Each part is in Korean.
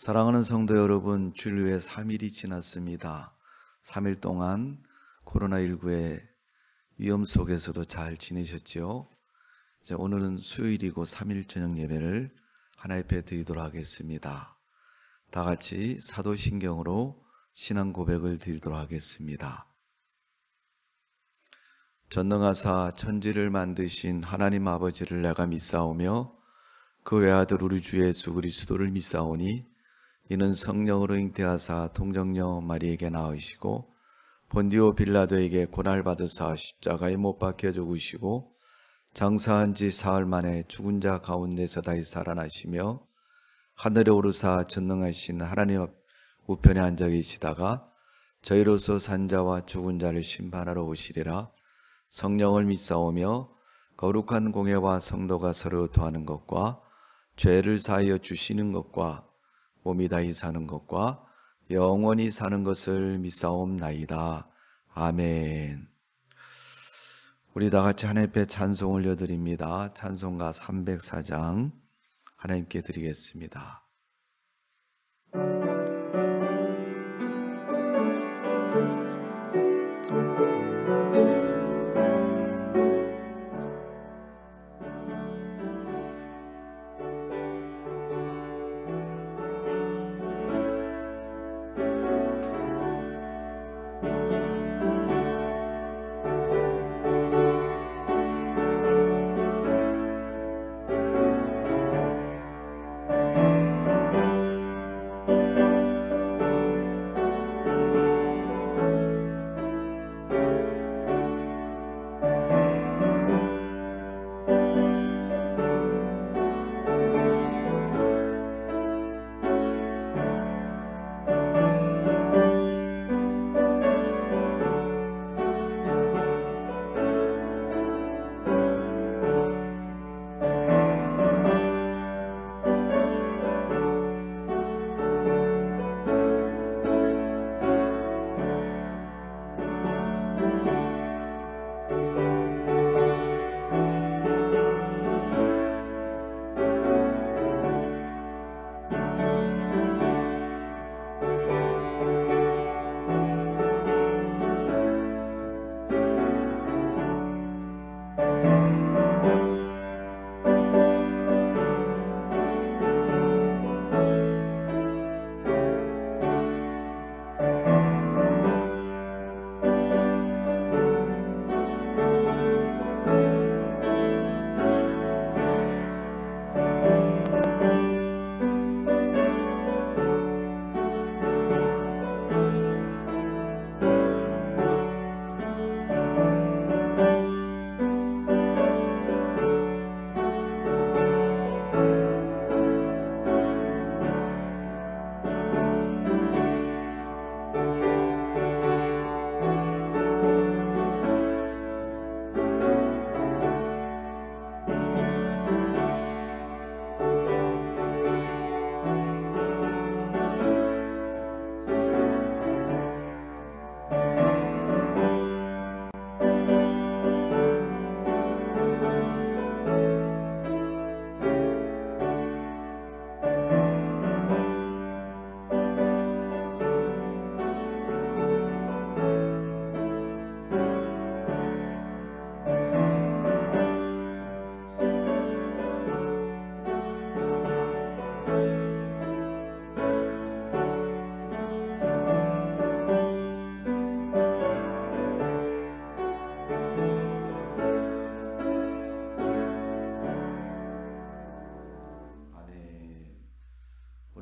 사랑하는 성도 여러분, 주일 후에 3일이 지났습니다. 3일 동안 코로나19의 위험 속에서도 잘 지내셨지요? 이제 오늘은 수요일이고 3일 저녁 예배를 하나님 앞에 드리도록 하겠습니다. 다 같이 사도신경으로 신앙 고백을 드리도록 하겠습니다. 전능하사 천지를 만드신 하나님 아버지를 내가 믿사오며 그 외아들 우리 주 예수 그리스도를 믿사오니 이는 성령으로 잉태하사 동정녀 마리에게 낳으시고 본디오 빌라도에게 고난받으사 십자가에 못 박혀 죽으시고 장사한 지 사흘 만에 죽은 자 가운데서 다시 살아나시며 하늘에 오르사 전능하신 하나님 우편에 앉아 계시다가 저희로서 산 자와 죽은 자를 심판하러 오시리라. 성령을 믿사오며 거룩한 공회와 성도가 서로 도하는 것과 죄를 사하여 주시는 것과 몸이 다히 사는 것과 영원히 사는 것을 믿사옵나이다. 아멘. 우리 다 같이 하나님 앞에 찬송 올려드립니다. 찬송가 304장 하나님께 드리겠습니다.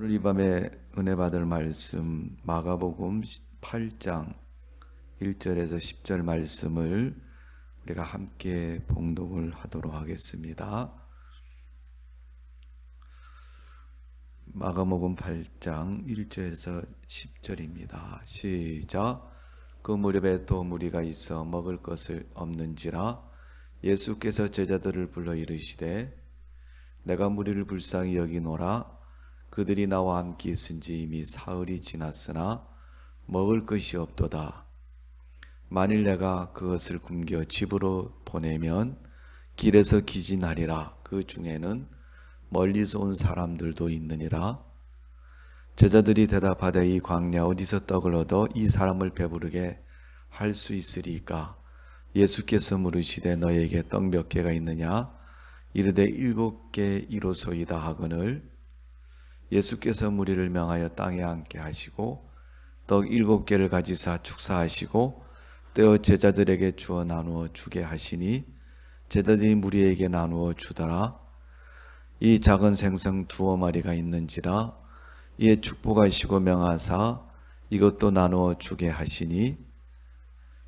오늘 이 밤에 은혜 받을 말씀 마가복음 8장 1절에서 10절 말씀을 우리가 함께 봉독을 하도록 하겠습니다. 마가복음 8장 1절에서 10절입니다. 시작. 그 무렵에 또 무리가 있어 먹을 것을 없는지라 예수께서 제자들을 불러 이르시되 내가 무리를 불쌍히 여기노라. 그들이 나와 함께 있은지 이미 사흘이 지났으나 먹을 것이 없도다. 만일 내가 그것을 굶겨 집으로 보내면 길에서 기진하리라. 그 중에는 멀리서 온 사람들도 있느니라. 제자들이 대답하되 이 광야 어디서 떡을 얻어 이 사람을 배부르게 할 수 있으리까? 예수께서 물으시되 너에게 떡 몇 개가 있느냐? 이르되 7개 이로소이다 하거늘 예수께서 무리를 명하여 땅에 앉게 하시고 떡 7개를 가지사 축사하시고 떼어 제자들에게 주어 나누어 주게 하시니 제자들이 무리에게 나누어 주더라. 이 작은 생선 2어마리가 있는지라 이에 축복하시고 명하사 이것도 나누어 주게 하시니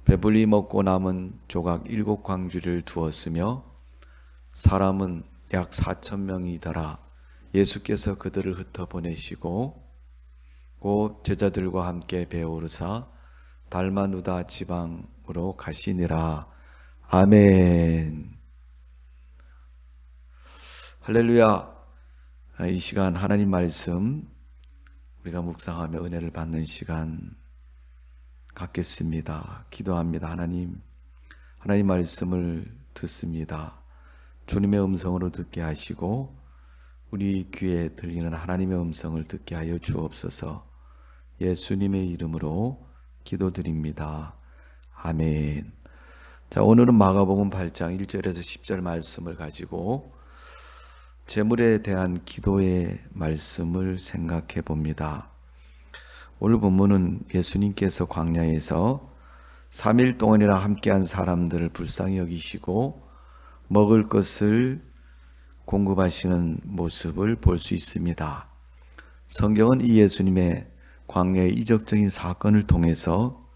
배불리 먹고 남은 조각 7광주리를 두었으며 사람은 약 4,000명이더라. 예수께서 그들을 흩어보내시고 곧 제자들과 함께 배오르사 달마누다 지방으로 가시니라. 아멘. 할렐루야. 이 시간 하나님 말씀 우리가 묵상하며 은혜를 받는 시간 갖겠습니다. 기도합니다. 하나님 말씀을 듣습니다. 주님의 음성으로 듣게 하시고 우리 귀에 들리는 하나님의 음성을 듣게 하여 주옵소서. 예수님의 이름으로 기도드립니다. 아멘. 자, 오늘은 마가복음 8장 1절에서 10절 말씀을 가지고 재물에 대한 기도의 말씀을 생각해 봅니다. 오늘 본문은 예수님께서 광야에서 3일 동안이나 함께한 사람들을 불쌍히 여기시고 먹을 것을 공급하시는 모습을 볼 수 있습니다. 성경은 이 예수님의 광야의 이적적인 사건을 통해서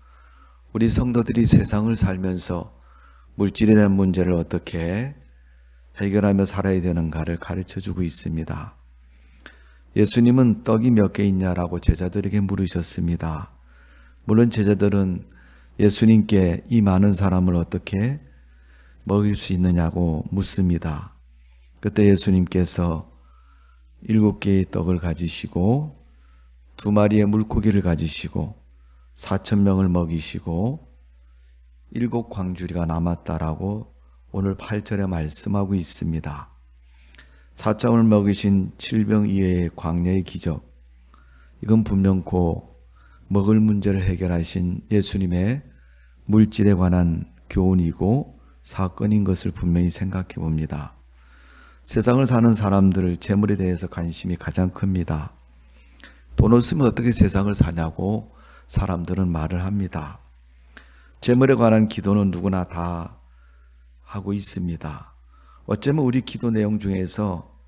우리 성도들이 세상을 살면서 물질에 대한 문제를 어떻게 해결하며 살아야 되는가를 가르쳐주고 있습니다. 예수님은 떡이 몇 개 있냐라고 제자들에게 물으셨습니다. 물론 제자들은 예수님께 이 많은 사람을 어떻게 먹일 수 있느냐고 묻습니다. 그때 예수님께서 7개의 떡을 가지시고 2마리의 물고기를 가지시고 4,000명을 먹이시고 7광주리가 남았다라고 오늘 8절에 말씀하고 있습니다. 4,000을 먹이신 질병 이외의 광야의 기적, 이건 분명코 먹을 문제를 해결하신 예수님의 물질에 관한 교훈이고 사건인 것을 분명히 생각해 봅니다. 세상을 사는 사람들 재물에 대해서 관심이 가장 큽니다. 돈 없으면 어떻게 세상을 사냐고 사람들은 말을 합니다. 재물에 관한 기도는 누구나 다 하고 있습니다. 어쩌면 우리 기도 내용 중에서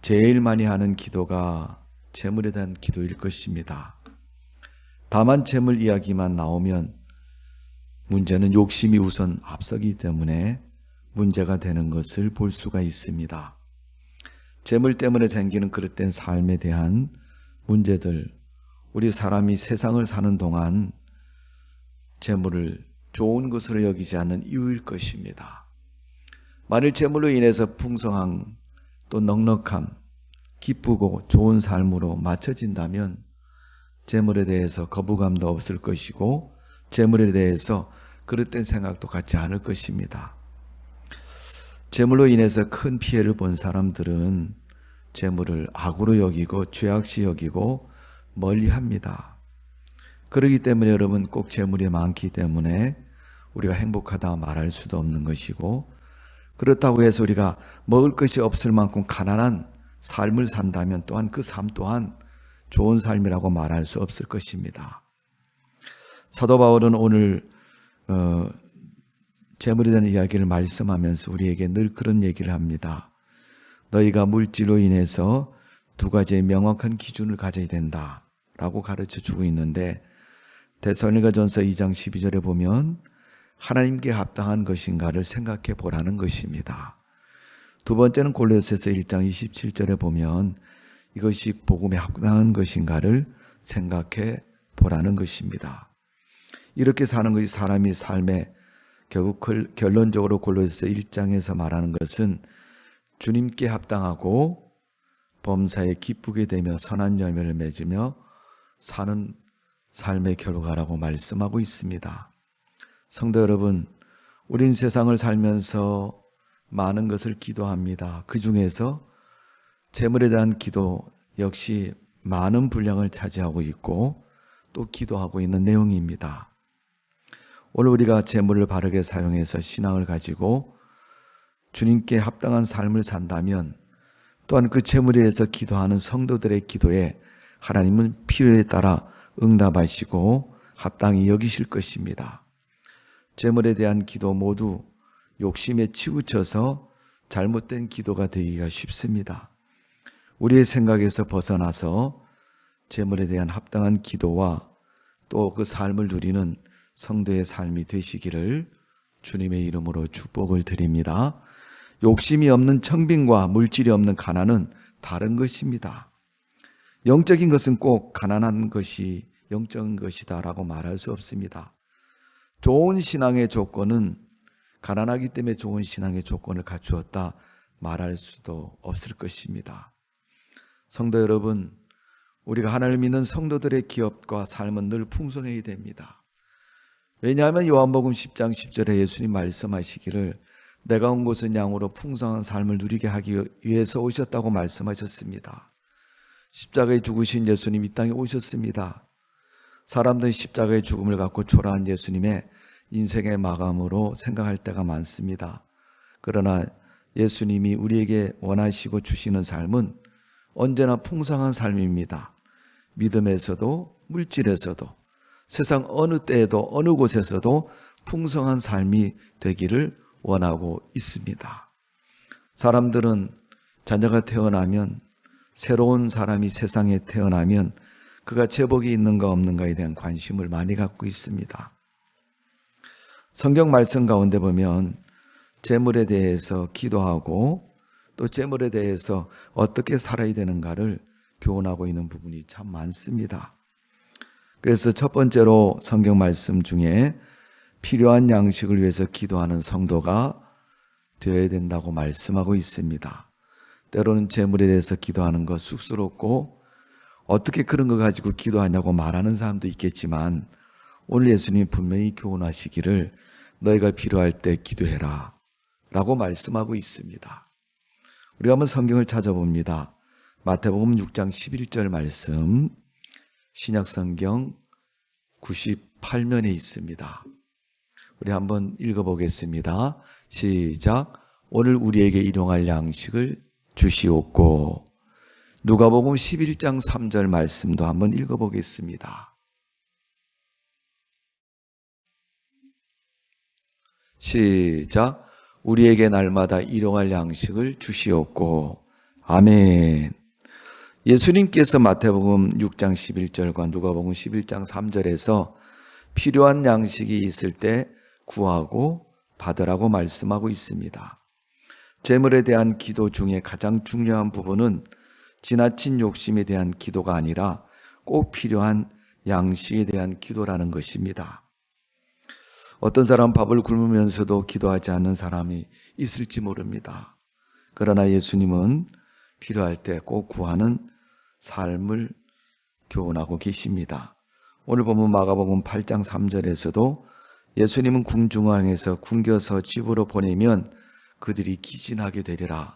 제일 많이 하는 기도가 재물에 대한 기도일 것입니다. 다만 재물 이야기만 나오면 문제는 욕심이 우선 앞서기 때문에 문제가 되는 것을 볼 수가 있습니다. 재물 때문에 생기는 그릇된 삶에 대한 문제들, 우리 사람이 세상을 사는 동안 재물을 좋은 것으로 여기지 않는 이유일 것입니다. 만일 재물로 인해서 풍성함 또 넉넉함, 기쁘고 좋은 삶으로 맞춰진다면 재물에 대해서 거부감도 없을 것이고 재물에 대해서 그릇된 생각도 갖지 않을 것입니다. 재물로 인해서 큰 피해를 본 사람들은 재물을 악으로 여기고 죄악시 여기고 멀리합니다. 그렇기 때문에 여러분 꼭 재물이 많기 때문에 우리가 행복하다 말할 수도 없는 것이고 그렇다고 해서 우리가 먹을 것이 없을 만큼 가난한 삶을 산다면 또한 그 삶 또한 좋은 삶이라고 말할 수 없을 것입니다. 사도 바울은 오늘 재물에 대한 이야기를 말씀하면서 우리에게 늘 그런 얘기를 합니다. 너희가 물질로 인해서 2가지의 명확한 기준을 가져야 된다라고 가르쳐 주고 있는데 데살로니가전서 2장 12절에 보면 하나님께 합당한 것인가를 생각해 보라는 것입니다. 두 번째는 골로새서 1장 27절에 보면 이것이 복음에 합당한 것인가를 생각해 보라는 것입니다. 이렇게 사는 것이 사람이 삶에 결국 결론적으로 골로새서 1장에서 말하는 것은 주님께 합당하고 범사에 기쁘게 되며 선한 열매를 맺으며 사는 삶의 결과라고 말씀하고 있습니다. 성도 여러분, 우린 세상을 살면서 많은 것을 기도합니다. 그 중에서 재물에 대한 기도 역시 많은 분량을 차지하고 있고 또 기도하고 있는 내용입니다. 오늘 우리가 재물을 바르게 사용해서 신앙을 가지고 주님께 합당한 삶을 산다면 또한 그 재물에 대해서 기도하는 성도들의 기도에 하나님은 필요에 따라 응답하시고 합당히 여기실 것입니다. 재물에 대한 기도 모두 욕심에 치우쳐서 잘못된 기도가 되기가 쉽습니다. 우리의 생각에서 벗어나서 재물에 대한 합당한 기도와 또 그 삶을 누리는 성도의 삶이 되시기를 주님의 이름으로 축복을 드립니다. 욕심이 없는 청빈과 물질이 없는 가난은 다른 것입니다. 영적인 것은 꼭 가난한 것이 영적인 것이다라고 말할 수 없습니다. 좋은 신앙의 조건은 가난하기 때문에 좋은 신앙의 조건을 갖추었다 말할 수도 없을 것입니다. 성도 여러분, 우리가 하나님을 믿는 성도들의 기업과 삶은 늘 풍성해야 됩니다. 왜냐하면 요한복음 10장 10절에 예수님 말씀하시기를 내가 온 곳은 양으로 풍성한 삶을 누리게 하기 위해서 오셨다고 말씀하셨습니다. 십자가에 죽으신 예수님 이 땅에 오셨습니다. 사람들이 십자가의 죽음을 갖고 초라한 예수님의 인생의 마감으로 생각할 때가 많습니다. 그러나 예수님이 우리에게 원하시고 주시는 삶은 언제나 풍성한 삶입니다. 믿음에서도 물질에서도 세상 어느 때에도 어느 곳에서도 풍성한 삶이 되기를 원하고 있습니다. 사람들은 자녀가 태어나면 새로운 사람이 세상에 태어나면 그가 제복이 있는가 없는가에 대한 관심을 많이 갖고 있습니다. 성경 말씀 가운데 보면 재물에 대해서 기도하고 또 재물에 대해서 어떻게 살아야 되는가를 교훈하고 있는 부분이 참 많습니다. 그래서 첫 번째로 성경 말씀 중에 필요한 양식을 위해서 기도하는 성도가 되어야 된다고 말씀하고 있습니다. 때로는 재물에 대해서 기도하는 것 쑥스럽고 어떻게 그런 거 가지고 기도하냐고 말하는 사람도 있겠지만 오늘 예수님이 분명히 교훈하시기를 너희가 필요할 때 기도해라 라고 말씀하고 있습니다. 우리가 한번 성경을 찾아봅니다. 마태복음 6장 11절 말씀, 신약성경 98면에 있습니다. 우리 한번 읽어보겠습니다. 시작. 오늘 우리에게 일용할 양식을 주시옵고. 누가복음 11장 3절 말씀도 한번 읽어보겠습니다. 시작. 우리에게 날마다 일용할 양식을 주시옵고. 아멘. 예수님께서 마태복음 6장 11절과 누가복음 11장 3절에서 필요한 양식이 있을 때 구하고 받으라고 말씀하고 있습니다. 재물에 대한 기도 중에 가장 중요한 부분은 지나친 욕심에 대한 기도가 아니라 꼭 필요한 양식에 대한 기도라는 것입니다. 어떤 사람 밥을 굶으면서도 기도하지 않는 사람이 있을지 모릅니다. 그러나 예수님은 필요할 때 꼭 구하는 삶을 교훈하고 계십니다. 오늘 보면 마가복음 8장 3절에서도 예수님은 궁중왕에서 굶겨서 집으로 보내면 그들이 기진하게 되리라.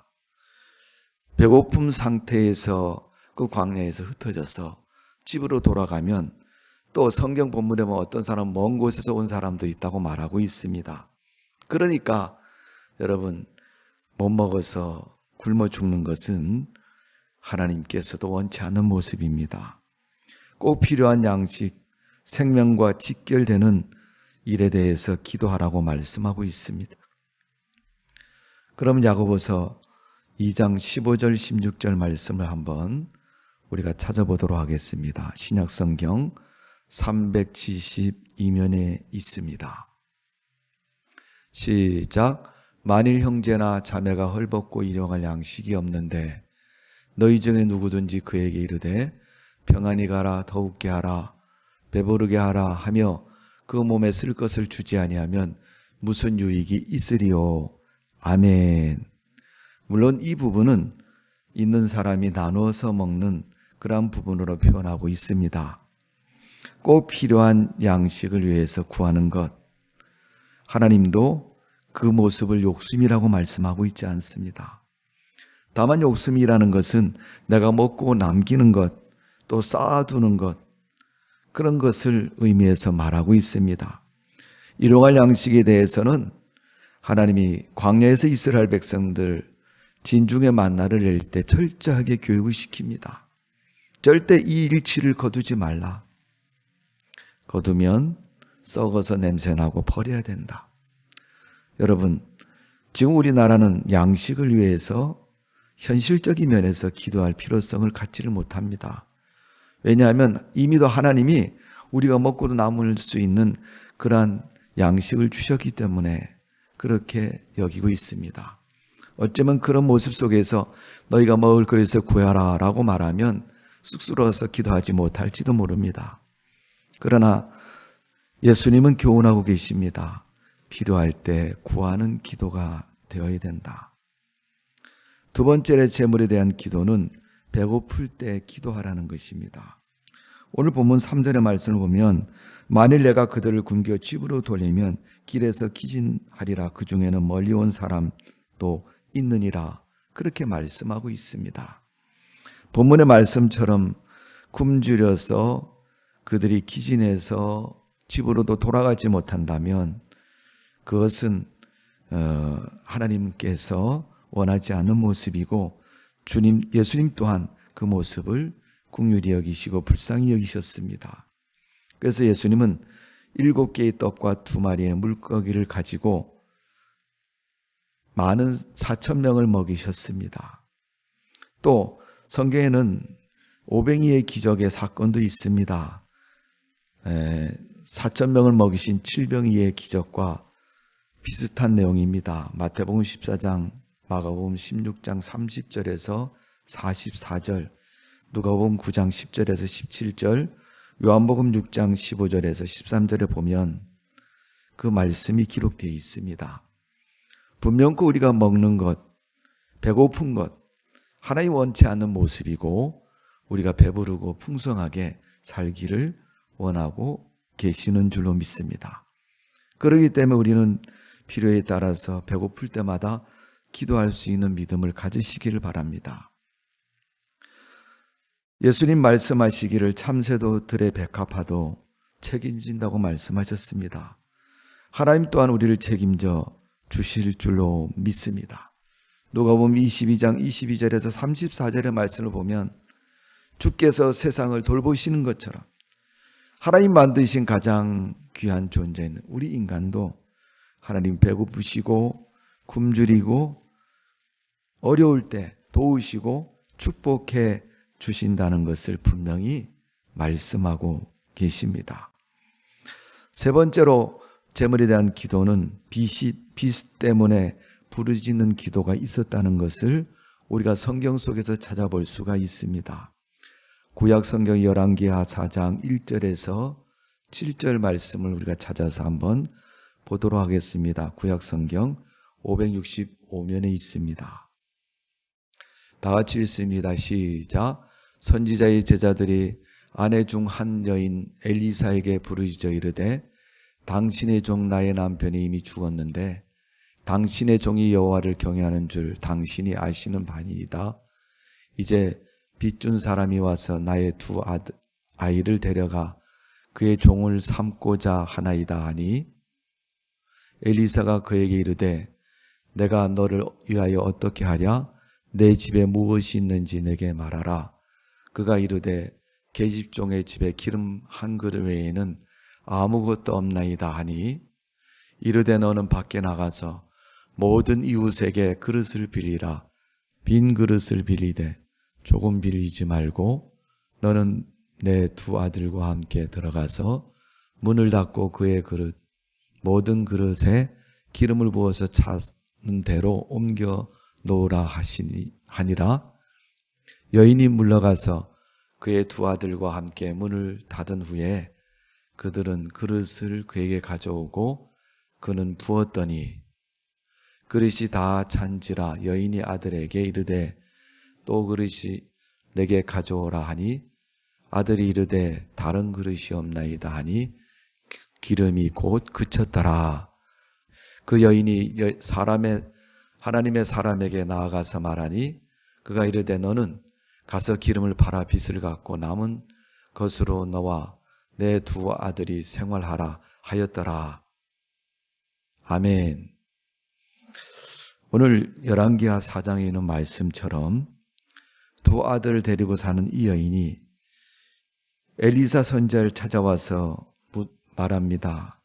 배고픔 상태에서 그 광야에서 흩어져서 집으로 돌아가면 또 성경 본문에 보면 어떤 사람 먼 곳에서 온 사람도 있다고 말하고 있습니다. 그러니까 여러분 못 먹어서 굶어 죽는 것은 하나님께서도 원치 않는 모습입니다. 꼭 필요한 양식, 생명과 직결되는 일에 대해서 기도하라고 말씀하고 있습니다. 그럼 야고보서 2장 15절 16절 말씀을 한번 우리가 찾아보도록 하겠습니다. 신약성경 372면에 있습니다. 시작. 만일 형제나 자매가 헐벗고 일용할 양식이 없는데 너희 중에 누구든지 그에게 이르되 평안히 가라, 더욱게 하라, 배부르게 하라 하며 그 몸에 쓸 것을 주지 아니하면 무슨 유익이 있으리요. 아멘. 물론 이 부분은 있는 사람이 나누어서 먹는 그런 부분으로 표현하고 있습니다. 꼭 필요한 양식을 위해서 구하는 것, 하나님도 그 모습을 욕심이라고 말씀하고 있지 않습니다. 다만 욕심이라는 것은 내가 먹고 남기는 것, 또 쌓아두는 것, 그런 것을 의미해서 말하고 있습니다. 일용할 양식에 대해서는 하나님이 광야에서 이스라엘 백성들 진중의 만나를 낼 때 철저하게 교육을 시킵니다. 절대 이 일치를 거두지 말라. 거두면 썩어서 냄새나고 버려야 된다. 여러분, 지금 우리나라는 양식을 위해서 현실적인 면에서 기도할 필요성을 갖지를 못합니다. 왜냐하면 이미도 하나님이 우리가 먹고도 남을 수 있는 그러한 양식을 주셨기 때문에 그렇게 여기고 있습니다. 어쩌면 그런 모습 속에서 너희가 먹을 것에서 구하라 라고 말하면 쑥스러워서 기도하지 못할지도 모릅니다. 그러나 예수님은 교훈하고 계십니다. 필요할 때 구하는 기도가 되어야 된다. 두 번째 재물에 대한 기도는 배고플 때 기도하라는 것입니다. 오늘 본문 3절의 말씀을 보면 만일 내가 그들을 굶겨 집으로 돌리면 길에서 기진하리라. 그 중에는 멀리 온 사람도 있느니라. 그렇게 말씀하고 있습니다. 본문의 말씀처럼 굶주려서 그들이 기진해서 집으로도 돌아가지 못한다면 그것은 하나님께서 원하지 않는 모습이고 예수님 또한 그 모습을 긍휼히 여기시고 불쌍히 여기셨습니다. 그래서 예수님은 7개의 떡과 2마리의 물고기를 가지고 많은 4,000명을 먹이셨습니다. 또 성경에는 오병이의 기적의 사건도 있습니다. 4,000명을 먹이신 칠병이의 기적과 비슷한 내용입니다. 마태복음 14장, 마가복음 16장 30절에서 44절, 누가복음 9장 10절에서 17절, 요한복음 6장 15절에서 13절에 보면 그 말씀이 기록되어 있습니다. 분명코 우리가 먹는 것, 배고픈 것, 하나님 원치 않는 모습이고 우리가 배부르고 풍성하게 살기를 원하고 계시는 줄로 믿습니다. 그렇기 때문에 우리는 필요에 따라서 배고플 때마다 기도할 수 있는 믿음을 가지시기를 바랍니다. 예수님 말씀하시기를 참새도 들에 백합화도 책임진다고 말씀하셨습니다. 하나님 또한 우리를 책임져 주실 줄로 믿습니다. 누가복음 22장 22절에서 34절의 말씀을 보면 주께서 세상을 돌보시는 것처럼 하나님 만드신 가장 귀한 존재인 우리 인간도 하나님 배고프시고 굶주리고 어려울 때 도우시고 축복해 주신다는 것을 분명히 말씀하고 계십니다. 세 번째로 재물에 대한 기도는 빚 때문에 부르짖는 기도가 있었다는 것을 우리가 성경 속에서 찾아볼 수가 있습니다. 구약 성경 열왕기하 4장 1절에서 7절 말씀을 우리가 찾아서 한번 보도록 하겠습니다. 구약 성경 565면에 있습니다. 다 같이 읽습니다. 시작. 선지자의 제자들이 아내 중 한 여인 엘리사에게 부르짖어 이르되 당신의 종 나의 남편이 이미 죽었는데 당신의 종이 여호와를 경외하는 줄 당신이 아시는 바니이다. 이제 빚준 사람이 와서 나의 두 아이를 데려가 그의 종을 삼고자 하나이다 하니 엘리사가 그에게 이르되 내가 너를 위하여 어떻게 하랴? 내 집에 무엇이 있는지 내게 말하라. 그가 이르되 계집종의 집에 기름 한 그릇 외에는 아무것도 없나이다 하니 이르되 너는 밖에 나가서 모든 이웃에게 그릇을 빌리라. 빈 그릇을 빌리되 조금 빌리지 말고 너는 내 두 아들과 함께 들어가서 문을 닫고 그의 그릇 모든 그릇에 기름을 부어서 차는 대로 옮겨 놓으라 하니라. 여인이 물러가서 그의 두 아들과 함께 문을 닫은 후에 그들은 그릇을 그에게 가져오고 그는 부었더니 그릇이 다 찬지라. 여인이 아들에게 이르되 또 그릇이 내게 가져오라 하니 아들이 이르되 다른 그릇이 없나이다 하니 기름이 곧 그쳤더라. 그 여인이 하나님의 사람에게 나아가서 말하니 그가 이르되 너는 가서 기름을 팔아 빚을 갚고 남은 것으로 너와 내 두 아들이 생활하라 하였더라. 아멘. 오늘 열왕기하 4장에 있는 말씀처럼 두 아들을 데리고 사는 이 여인이 엘리사 선지자를 찾아와서 말합니다.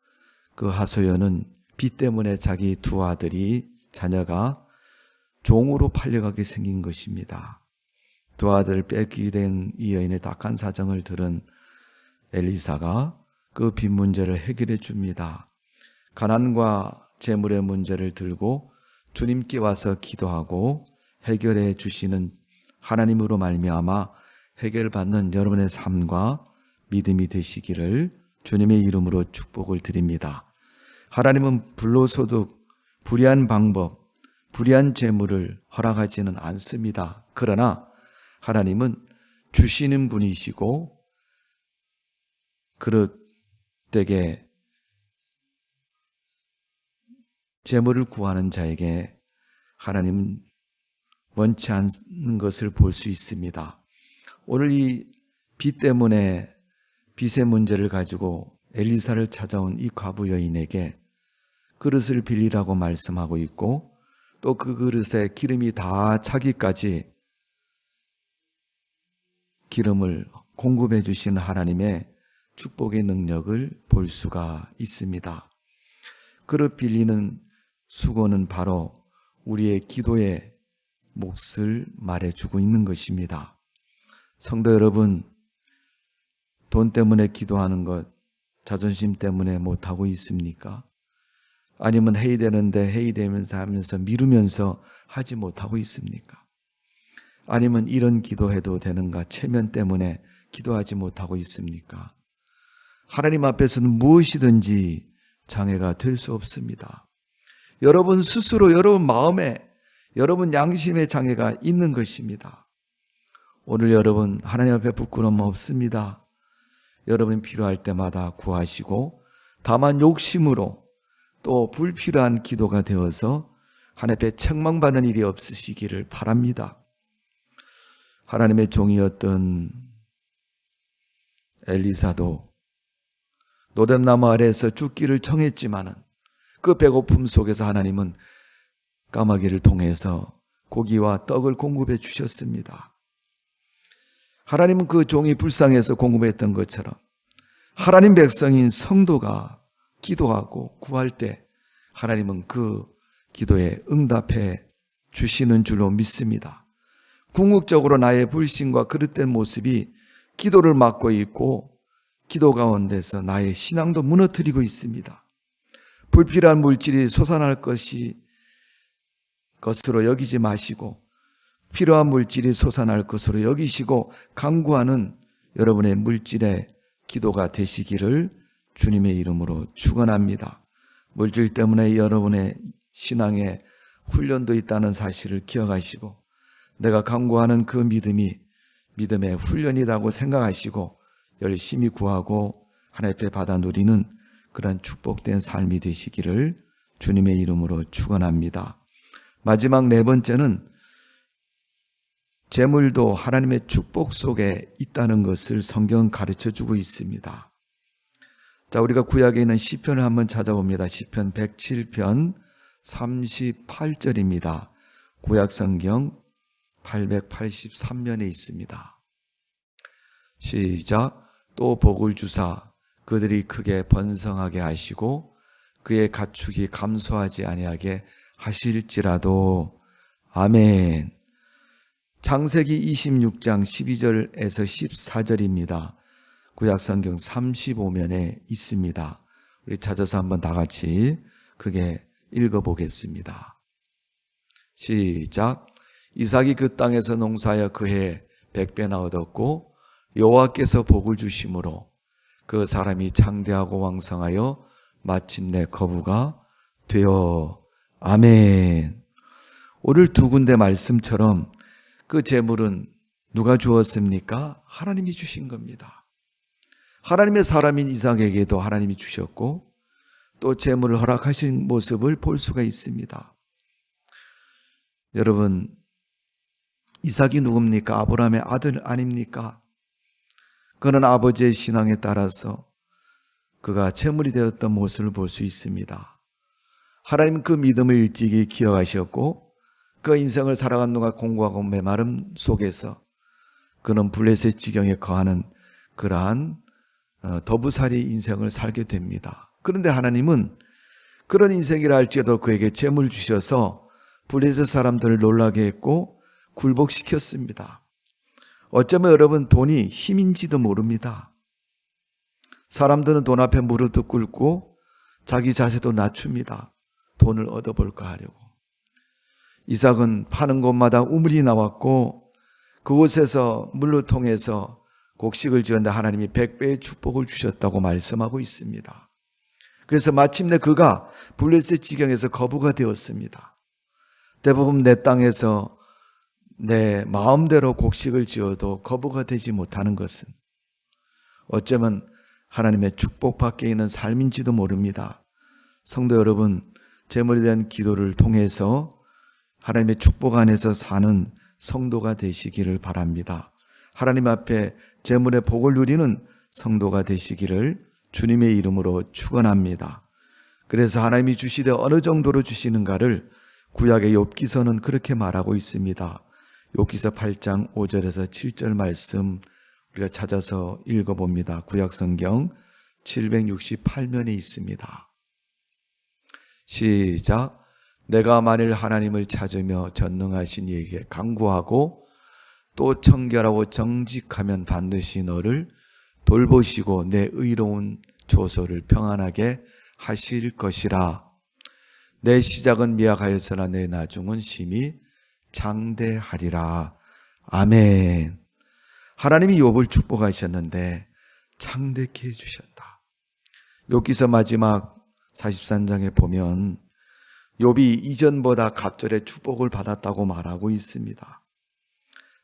그 하소연은 빚 때문에 자기 두 아들이 자녀가 종으로 팔려가게 생긴 것입니다. 두 아들을 뺏기게 된 이 여인의 딱한 사정을 들은 엘리사가 그 빚 문제를 해결해 줍니다. 가난과 재물의 문제를 들고 주님께 와서 기도하고 해결해 주시는 하나님으로 말미암아 해결받는 여러분의 삶과 믿음이 되시기를 주님의 이름으로 축복을 드립니다. 하나님은 불로소득, 불의한 방법, 불의한 재물을 허락하지는 않습니다. 그러나 하나님은 주시는 분이시고 그릇되게 재물을 구하는 자에게 하나님은 원치 않는 것을 볼 수 있습니다. 오늘 이 빚 때문에 빚의 문제를 가지고 엘리사를 찾아온 이 과부 여인에게 그릇을 빌리라고 말씀하고 있고 또 그 그릇에 기름이 다 차기까지 기름을 공급해 주신 하나님의 축복의 능력을 볼 수가 있습니다. 그릇 빌리는 수고는 바로 우리의 기도의 몫을 말해주고 있는 것입니다. 성도 여러분, 돈 때문에 기도하는 것 자존심 때문에 못하고 있습니까? 아니면 회의되는데 회의되면서 하면서 미루면서 하지 못하고 있습니까? 아니면 이런 기도해도 되는가 체면 때문에 기도하지 못하고 있습니까? 하나님 앞에서는 무엇이든지 장애가 될 수 없습니다. 여러분 스스로 여러분 마음에 여러분 양심의 장애가 있는 것입니다. 오늘 여러분 하나님 앞에 부끄러움 없습니다. 여러분이 필요할 때마다 구하시고 다만 욕심으로 또 불필요한 기도가 되어서 하나님 앞에 책망받는 일이 없으시기를 바랍니다. 하나님의 종이었던 엘리사도 노뎀나무 아래에서 죽기를 청했지만은 그 배고픔 속에서 하나님은 까마귀를 통해서 고기와 떡을 공급해 주셨습니다. 하나님은 그 종이 불쌍해서 공급했던 것처럼 하나님 백성인 성도가 기도하고 구할 때 하나님은 그 기도에 응답해 주시는 줄로 믿습니다. 궁극적으로 나의 불신과 그릇된 모습이 기도를 막고 있고 기도 가운데서 나의 신앙도 무너뜨리고 있습니다. 불필요한 물질이 솟아날 것으로 여기지 마시고 필요한 물질이 솟아날 것으로 여기시고 간구하는 여러분의 물질의 기도가 되시기를 주님의 이름으로 축원합니다. 물질 때문에 여러분의 신앙에 훈련도 있다는 사실을 기억하시고 내가 간구하는 그 믿음이 믿음의 훈련이라고 생각하시고 열심히 구하고 하나님 앞에 받아 누리는 그런 축복된 삶이 되시기를 주님의 이름으로 축원합니다. 마지막 네 번째는 재물도 하나님의 축복 속에 있다는 것을 성경은 가르쳐주고 있습니다. 자, 우리가 구약에 있는 시편을 한번 찾아봅니다. 시편 107편 38절입니다. 구약 성경 883면에 있습니다. 시작. 또 복을 주사 그들이 크게 번성하게 하시고 그의 가축이 감소하지 아니하게 하실지라도. 아멘. 창세기 26장 12절에서 14절입니다. 구약성경 35면에 있습니다. 우리 찾아서 한번 다 같이 크게 읽어보겠습니다. 시작. 이삭이 그 땅에서 농사하여 그해 100배나 얻었고 여호와께서 복을 주심으로 그 사람이 창대하고 왕성하여 마침내 거부가 되어. 아멘. 오늘 두 군데 말씀처럼 그 재물은 누가 주었습니까? 하나님이 주신 겁니다. 하나님의 사람인 이삭에게도 하나님이 주셨고 또 재물을 허락하신 모습을 볼 수가 있습니다. 여러분, 이삭이 누굽니까? 아브라함의 아들 아닙니까? 그는 아버지의 신앙에 따라서 그가 제물이 되었던 모습을 볼 수 있습니다. 하나님 그 믿음을 일찍이 기억하셨고 그 인생을 살아간 동안 공고하고 메마름 속에서 그는 블레셋 지경에 거하는 그러한 더부살이 인생을 살게 됩니다. 그런데 하나님은 그런 인생이라 할지라도 그에게 재물 주셔서 블레셋 사람들을 놀라게 했고 굴복시켰습니다. 어쩌면 여러분 돈이 힘인지도 모릅니다. 사람들은 돈 앞에 무릎도 꿇고 자기 자세도 낮춥니다. 돈을 얻어볼까 하려고. 이삭은 파는 곳마다 우물이 나왔고 그곳에서 물로 통해서 곡식을 지었는데 하나님이 100배의 축복을 주셨다고 말씀하고 있습니다. 그래서 마침내 그가 블레셋 지경에서 거부가 되었습니다. 대부분 내 땅에서 내 마음대로 곡식을 지어도 거부가 되지 못하는 것은 어쩌면 하나님의 축복 밖에 있는 삶인지도 모릅니다. 성도 여러분, 제물에 대한 기도를 통해서 하나님의 축복 안에서 사는 성도가 되시기를 바랍니다. 하나님 앞에 제물의 복을 누리는 성도가 되시기를 주님의 이름으로 축원합니다. 그래서 하나님이 주시되 어느 정도로 주시는가를 구약의 욥기서는 그렇게 말하고 있습니다. 욥기서 8장 5절에서 7절 말씀 우리가 찾아서 읽어봅니다. 구약성경 768면에 있습니다. 시작. 내가 만일 하나님을 찾으며 전능하신 이에게 간구하고 또 청결하고 정직하면 반드시 너를 돌보시고 내 의로운 조소를 평안하게 하실 것이라. 내 시작은 미약하였으나 내 나중은 심히 장대하리라. 아멘. 하나님이 욥을 축복하셨는데 창대케 해주셨다. 욥기서 마지막 43장에 보면 욥이 이전보다 갑절의 축복을 받았다고 말하고 있습니다.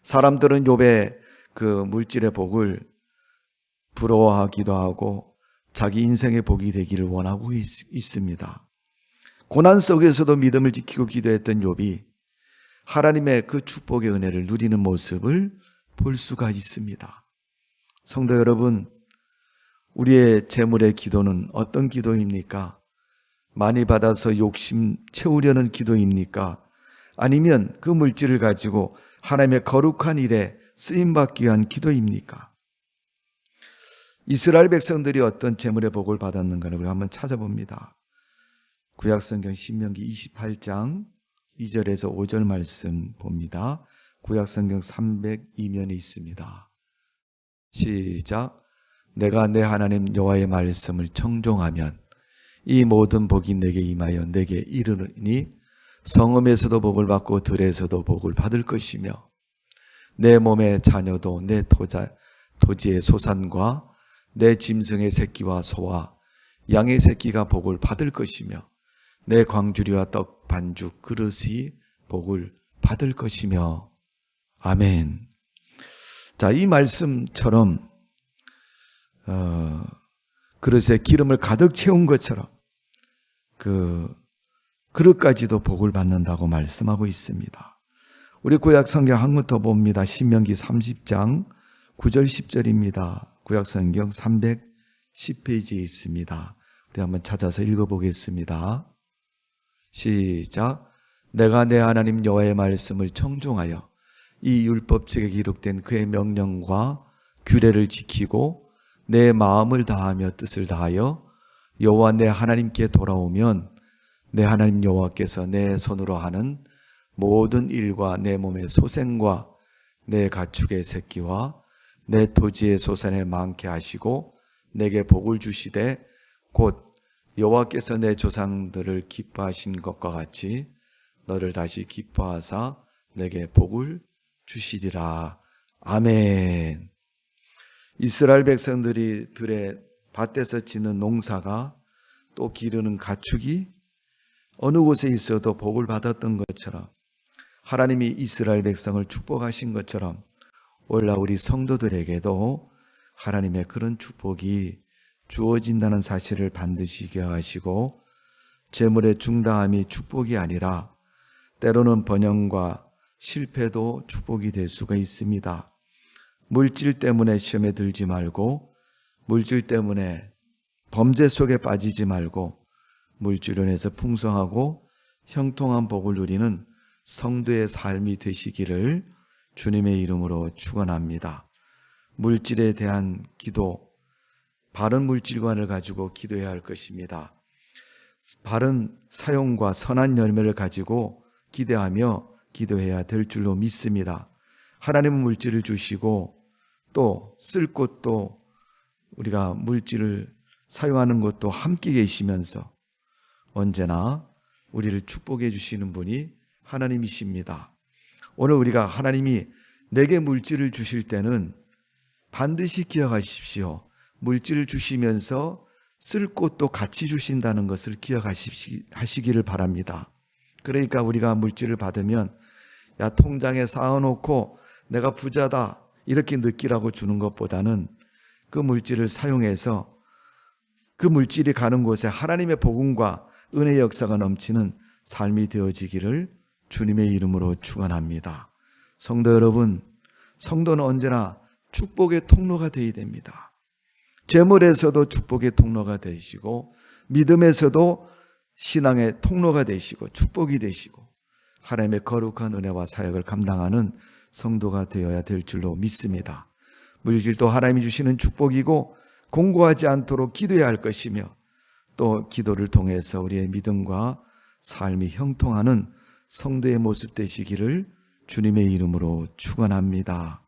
사람들은 욥의 그 물질의 복을 부러워하기도 하고 자기 인생의 복이 되기를 원하고 있습니다. 고난 속에서도 믿음을 지키고 기도했던 욥이 하나님의 그 축복의 은혜를 누리는 모습을 볼 수가 있습니다. 성도 여러분, 우리의 재물의 기도는 어떤 기도입니까? 많이 받아서 욕심 채우려는 기도입니까? 아니면 그 물질을 가지고 하나님의 거룩한 일에 쓰임받기 위한 기도입니까? 이스라엘 백성들이 어떤 재물의 복을 받았는가를 우리가 한번 찾아봅니다. 구약성경 신명기 28장 2절에서 5절 말씀 봅니다. 구약성경 302면에 있습니다. 시작. 내가 내 하나님 여호와의 말씀을 청종하면 이 모든 복이 내게 임하여 내게 이르니 성읍에서도 복을 받고 들에서도 복을 받을 것이며 내 몸의 자녀도 내 토지의 소산과 내 짐승의 새끼와 소와 양의 새끼가 복을 받을 것이며 내 광주리와 떡 반죽 그릇이 복을 받을 것이며. 아멘. 자, 이 말씀처럼 그릇에 기름을 가득 채운 것처럼 그 그릇까지도 복을 받는다고 말씀하고 있습니다. 우리 구약 성경 한 권 더 봅니다. 신명기 30장 9절 10절입니다. 구약 성경 310페이지에 있습니다. 우리 한번 찾아서 읽어보겠습니다. 시작. 내가 내 하나님 여호와의 말씀을 청종하여 이 율법책에 기록된 그의 명령과 규례를 지키고 내 마음을 다하며 뜻을 다하여 여호와 내 하나님께 돌아오면 내 하나님 여호와께서 내 손으로 하는 모든 일과 내 몸의 소생과 내 가축의 새끼와 내 토지의 소산에 많게 하시고 내게 복을 주시되 곧 여호와께서 내 조상들을 기뻐하신 것과 같이 너를 다시 기뻐하사 내게 복을 주시리라. 아멘. 이스라엘 백성들이 들에 밭에서 짓는 농사가 또 기르는 가축이 어느 곳에 있어도 복을 받았던 것처럼 하나님이 이스라엘 백성을 축복하신 것처럼 오늘날 우리 성도들에게도 하나님의 그런 축복이 주어진다는 사실을 반드시 기억하시고 재물의 중다함이 축복이 아니라 때로는 번영과 실패도 축복이 될 수가 있습니다. 물질 때문에 시험에 들지 말고, 물질 때문에 범죄 속에 빠지지 말고, 물질로 인해서 풍성하고 형통한 복을 누리는 성도의 삶이 되시기를 주님의 이름으로 축원합니다. 물질에 대한 기도, 바른 물질관을 가지고 기도해야 할 것입니다. 바른 사용과 선한 열매를 가지고 기대하며 기도해야 될 줄로 믿습니다. 하나님은 물질을 주시고 또 쓸 곳도 우리가 물질을 사용하는 것도 함께 계시면서 언제나 우리를 축복해 주시는 분이 하나님이십니다. 오늘 우리가 하나님이 내게 물질을 주실 때는 반드시 기억하십시오. 물질을 주시면서 쓸 곳도 같이 주신다는 것을 기억하시기를 바랍니다. 그러니까 우리가 물질을 받으면 야, 통장에 쌓아놓고 내가 부자다 이렇게 느끼라고 주는 것보다는 그 물질을 사용해서 그 물질이 가는 곳에 하나님의 복음과 은혜의 역사가 넘치는 삶이 되어지기를 주님의 이름으로 축원합니다. 성도 여러분, 성도는 언제나 축복의 통로가 되어야 됩니다. 재물에서도 축복의 통로가 되시고 믿음에서도 신앙의 통로가 되시고 축복이 되시고 하나님의 거룩한 은혜와 사역을 감당하는 성도가 되어야 될 줄로 믿습니다. 물질도 하나님이 주시는 축복이고 공고하지 않도록 기도해야 할 것이며 또 기도를 통해서 우리의 믿음과 삶이 형통하는 성도의 모습 되시기를 주님의 이름으로 축원합니다.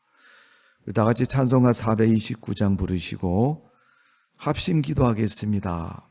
다 같이 찬송가 429장 부르시고 합심 기도하겠습니다.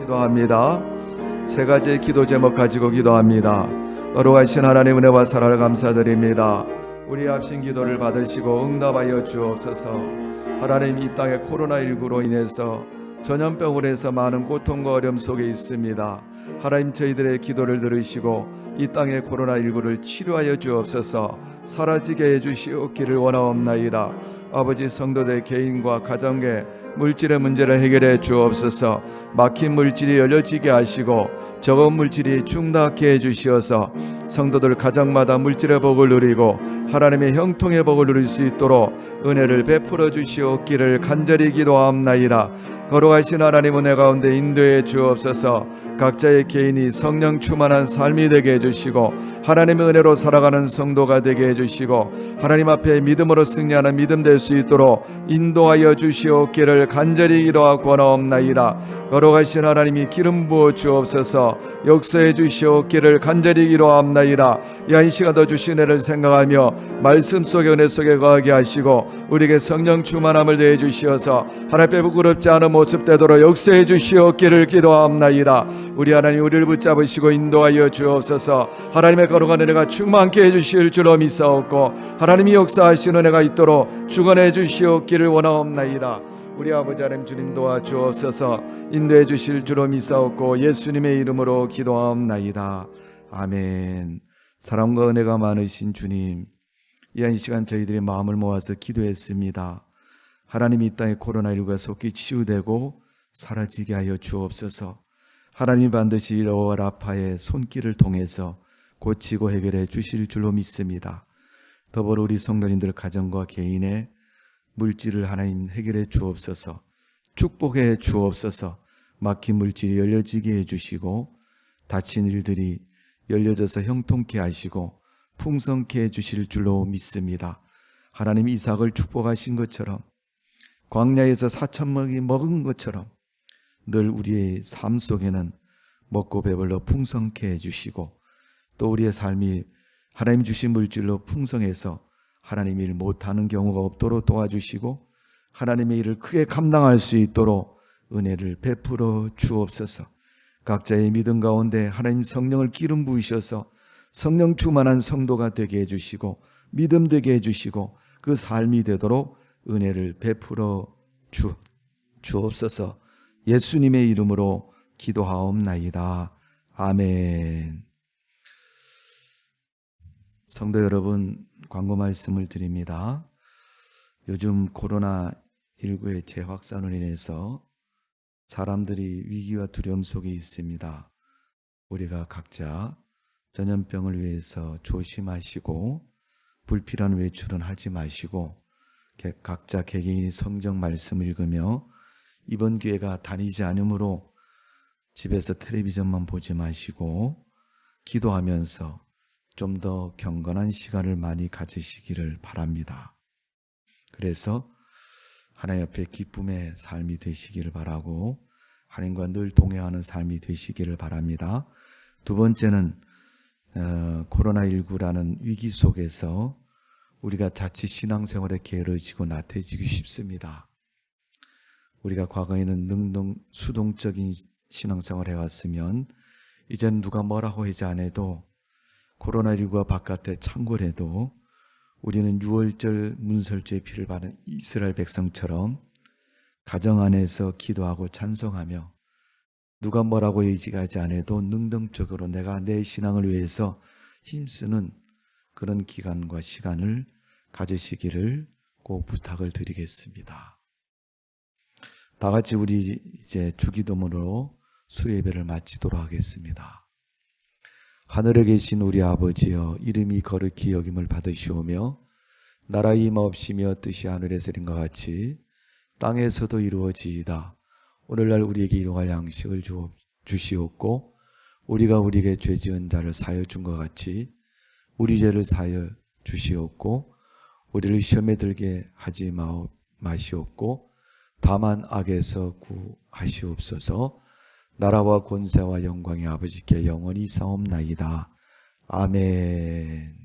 기도합니다. 세 가지의 기도 제목 가지고 기도합니다. 거룩하신 하나님 은혜와 사랑을 감사드립니다. 우리 합심 기도를 받으시고 응답하여 주옵소서. 하나님, 이 땅에 코로나19로 인해서 전염병으로 해서 많은 고통과 어려움 속에 있습니다. 하나님, 저희들의 기도를 들으시고 이 땅의 코로나19를 치료하여 주옵소서. 사라지게 해주시옵기를 원하옵나이다. 아버지, 성도들 개인과 가정의 물질의 문제를 해결해 주옵소서. 막힌 물질이 열려지게 하시고 적은 물질이 충당케 해주시어서 성도들 가정마다 물질의 복을 누리고 하나님의 형통의 복을 누릴 수 있도록 은혜를 베풀어 주시옵기를 간절히 기도하옵나이다. 거룩하신 하나님, 은혜 가운데 인도해 주옵소서. 각자의 개인이 성령 충만한 삶이 되게 해주시고 하나님의 은혜로 살아가는 성도가 되게 해주시고 하나님 앞에 믿음으로 승리하는 믿음 될 수 있도록 인도하여 주시옵기를 간절히 기도하고 원하옵나이다. 거룩하신 하나님이 기름 부어 주옵소서. 역사해 주시옵기를 간절히 기도하옵나이다. 이 시간도 주신 은혜를 생각하며 말씀 속에 은혜 속에 거하게 하시고 우리에게 성령 충만함을 더해 주시어서 하나님 앞에 부끄럽지 않은 모습 되도록 역사해 주시옵기를 기도하옵나이다. 우리 하나님 우리를 붙잡으시고 인도하여 주옵소서. 하나님의 거룩한 은혜가 충만케 해주실 줄로 믿사옵고 하나님이 역사하시는 은혜가 있도록 주관해 주시옵기를 원하옵나이다. 우리 아버지 하나님 주님 도와주옵소서. 인도해 주실 줄로 믿사옵고 예수님의 이름으로 기도하옵나이다. 아멘. 사랑과 은혜가 많으신 주님, 이 시간 저희들의 마음을 모아서 기도했습니다. 하나님이 이 땅의 코로나19가 속히 치유되고 사라지게 하여 주옵소서. 하나님이 반드시 여호와 라파의 손길을 통해서 고치고 해결해 주실 줄로 믿습니다. 더불어 우리 성도님들 가정과 개인의 물질을 하나님 해결해 주옵소서. 축복해 주옵소서. 막힌 물질이 열려지게 해주시고 닫힌 일들이 열려져서 형통케 하시고 풍성케 해주실 줄로 믿습니다. 하나님이 이삭을 축복하신 것처럼 광야에서 4,000명이 먹은 것처럼 늘 우리의 삶 속에는 먹고 배불러 풍성케 해주시고 또 우리의 삶이 하나님 주신 물질로 풍성해서 하나님 일 못하는 경우가 없도록 도와주시고 하나님의 일을 크게 감당할 수 있도록 은혜를 베풀어 주옵소서. 각자의 믿음 가운데 하나님 성령을 기름 부으셔서 성령 충만한 성도가 되게 해주시고 믿음 되게 해주시고 그 삶이 되도록 은혜를 베풀어 주옵소서. 예수님의 이름으로 기도하옵나이다. 아멘. 성도 여러분, 광고 말씀을 드립니다. 요즘 코로나19의 재확산으로 인해서 사람들이 위기와 두려움 속에 있습니다. 우리가 각자 전염병을 위해서 조심하시고 불필요한 외출은 하지 마시고 각자 개개인이 성경 말씀을 읽으며 이번 기회가 다니지 않으므로 집에서 텔레비전만 보지 마시고 기도하면서 좀 더 경건한 시간을 많이 가지시기를 바랍니다. 그래서 하나님 앞에 기쁨의 삶이 되시기를 바라고 하나님과 늘 동행하는 삶이 되시기를 바랍니다. 두 번째는 코로나19라는 위기 속에서 우리가 자칫 신앙생활에 게으르지고 나태해지기 쉽습니다. 우리가 과거에는 수동적인 신앙생활을 해왔으면 이젠 누가 뭐라고 하지 않아도 코로나19가 바깥에 창궐해도 우리는 유월절 문설주의 피를 받은 이스라엘 백성처럼 가정 안에서 기도하고 찬송하며 누가 뭐라고 얘기하지 않아도 능동적으로 내가 내 신앙을 위해서 힘쓰는 그런 기간과 시간을 가지시기를 꼭 부탁을 드리겠습니다. 다 같이 우리 이제 주기도문으로 수예배를 마치도록 하겠습니다. 하늘에 계신 우리 아버지여, 이름이 거룩히 여김을 받으시오며 나라의 임하옵시며 뜻이 하늘에서 이룬 것 같이 땅에서도 이루어지이다. 오늘날 우리에게 일용할 양식을 주시옵고 우리가 우리에게 죄 지은 자를 사하여 준 것 같이 우리 죄를 사하여 주시옵고 우리를 시험에 들게 하지 마시옵고 다만 악에서 구하시옵소서. 나라와 권세와 영광이 아버지께 영원히 사옵나이다. 아멘.